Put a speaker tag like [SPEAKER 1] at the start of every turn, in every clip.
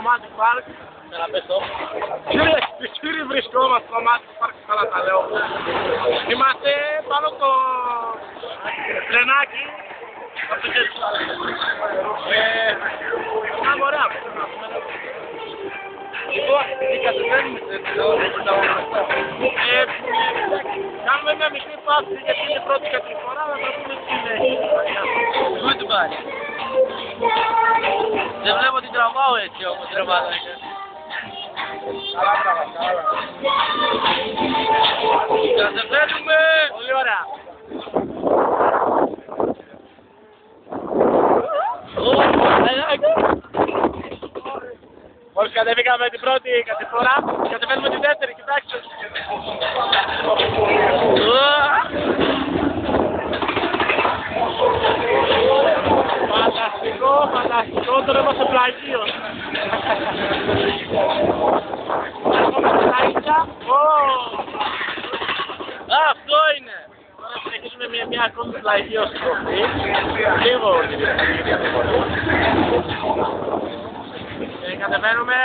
[SPEAKER 1] Romantic Park. Κύριοι βρισκόμαστε στο Romantic Park, καλά τα λέω. Είμαστε πάνω στο τρενάκι. Να ωραία. Λοιπόν, επειδή κατεβαίνουμε κάνουμε μια μικρή παύση γιατί είναι η πρώτη κάτι φορά, αλλά θα πούμε τι είναι.
[SPEAKER 2] Goodbye. Δεν βλέπω την τραβάω έτσι όμως, ρε μαλάκα.
[SPEAKER 1] Καλά τραβά, καλά.
[SPEAKER 2] Κατεβαίνουμε!
[SPEAKER 1] Πολύ ωραία. Μόλις κατεβήκαμε την πρώτη κατηφορά, κατεβαίνουμε την δεύτερη, κοιτάξτε. Φανταστικό, φανταστικό, τώρα είμαστε πλαγίος. Έχουμε τα ίσια.
[SPEAKER 2] Αυτό είναι!
[SPEAKER 1] Τώρα συνεχίζουμε μια ακόμη πλαγίος στροφή. Λίγο κατεβαίνουμε,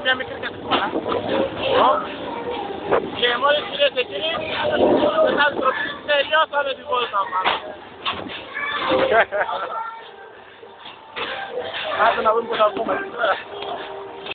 [SPEAKER 1] μια μικρή κατηφορά. Και μόλις κυρίες και κύριοι, μετά την τροπή τελειώσαμε την βόλτα μας. Άντε να δούμε πώς θα βγούμε.